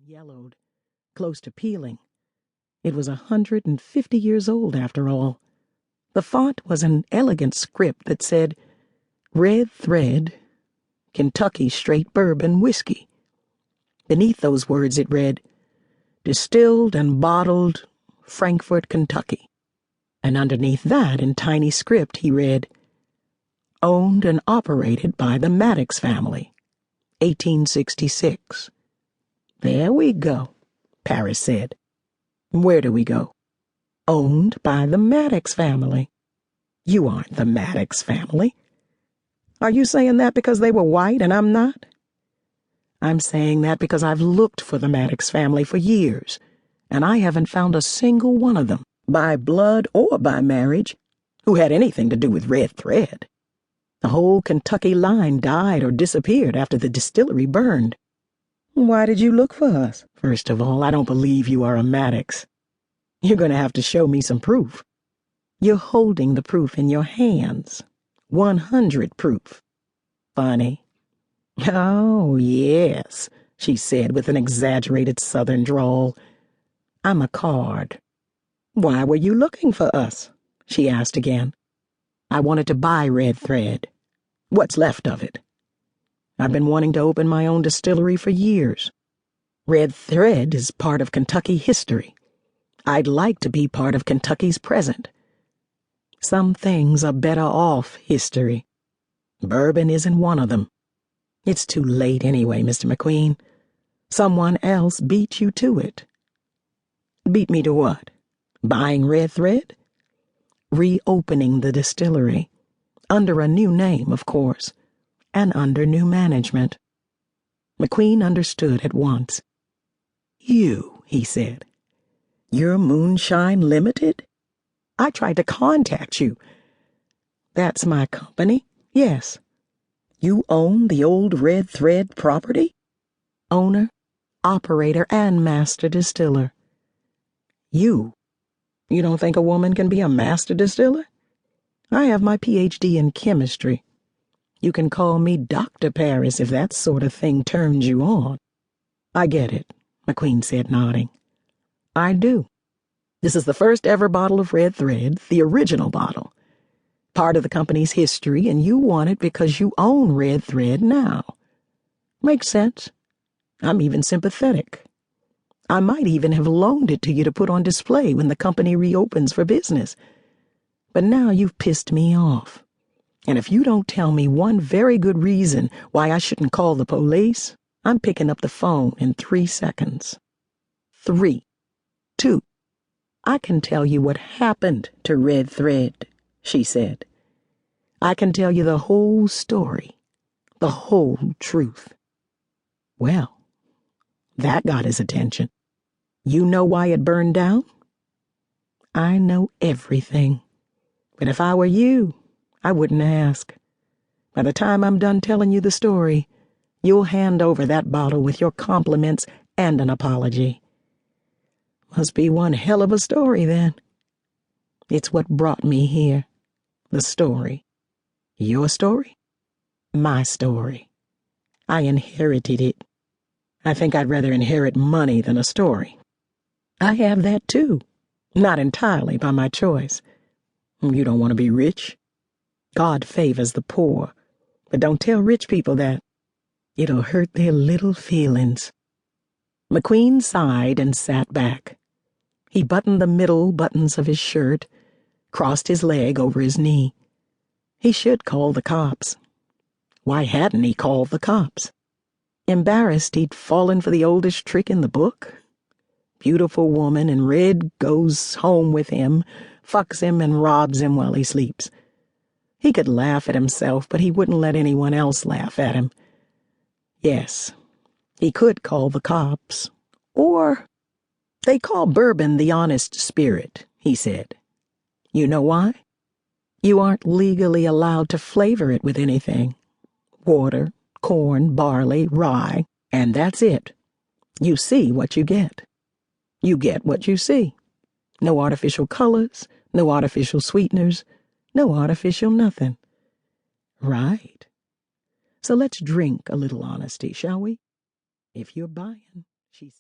yellowed, close to peeling. It was 150 years old, after all. The font was an elegant script that said, Red Thread, Kentucky Straight Bourbon Whiskey. Beneath those words it read, Distilled and Bottled, Frankfort, Kentucky. And underneath that, in tiny script, he read, Owned and operated by the Maddox family, 1866. There we go, Paris said. Where do we go? Owned by the Maddox family. You aren't the Maddox family. Are you saying that because they were white and I'm not? I'm saying that because I've looked for the Maddox family for years, and I haven't found a single one of them, by blood or by marriage, who had anything to do with Red Thread. The whole Kentucky line died or disappeared after the distillery burned. Why did you look for us? First of all, I don't believe you are a Maddox. You're going to have to show me some proof. You're holding the proof in your hands. 100 proof. Funny. Oh, yes, she said with an exaggerated southern drawl. I'm a card. Why were you looking for us? She asked again. I wanted to buy Red Thread. What's left of it? I've been wanting to open my own distillery for years. Red Thread is part of Kentucky history. I'd like to be part of Kentucky's present. Some things are better off history. Bourbon isn't one of them. It's too late anyway, Mr. McQueen. Someone else beat you to it. Beat me to what? Buying Red Thread? Reopening the distillery. Under a new name, of course. And under new management. McQueen understood at once. You, he said. You're Moonshine Limited? I tried to contact you. That's my company, yes. You own the old Red Thread property? Owner, operator, and master distiller. You don't think a woman can be a master distiller? I have my PhD in chemistry. You can call me Dr. Paris if that sort of thing turns you on. I get it, McQueen said, nodding. I do. This is the first ever bottle of Red Thread, the original bottle. Part of the company's history, and you want it because you own Red Thread now. Makes sense. I'm even sympathetic. I might even have loaned it to you to put on display when the company reopens for business. But now you've pissed me off. And if you don't tell me one very good reason why I shouldn't call the police, I'm picking up the phone in 3 seconds. 3. 2. I can tell you what happened to Red Thread, she said. I can tell you the whole story, the whole truth. Well, that got his attention. You know why it burned down? I know everything. But if I were you, I wouldn't ask. By the time I'm done telling you the story, you'll hand over that bottle with your compliments and an apology. Must be one hell of a story, then. It's what brought me here. The story. Your story? My story. I inherited it. I think I'd rather inherit money than a story. I have that, too. Not entirely by my choice. You don't want to be rich? God favors the poor, but don't tell rich people that. It'll hurt their little feelings. McQueen sighed and sat back. He buttoned the middle buttons of his shirt, crossed his leg over his knee. He should call the cops. Why hadn't he called the cops? Embarrassed he'd fallen for the oldest trick in the book? Beautiful woman in red goes home with him, fucks him and robs him while he sleeps. He could laugh at himself, but he wouldn't let anyone else laugh at him. Yes, he could call the cops. Or, they call bourbon the honest spirit, he said. You know why? You aren't legally allowed to flavor it with anything. Water, corn, barley, rye, and that's it. You see what you get. You get what you see. No artificial colors, no artificial sweeteners, no artificial nothing. Right. So let's drink a little honesty, shall we? If you're buying, she said.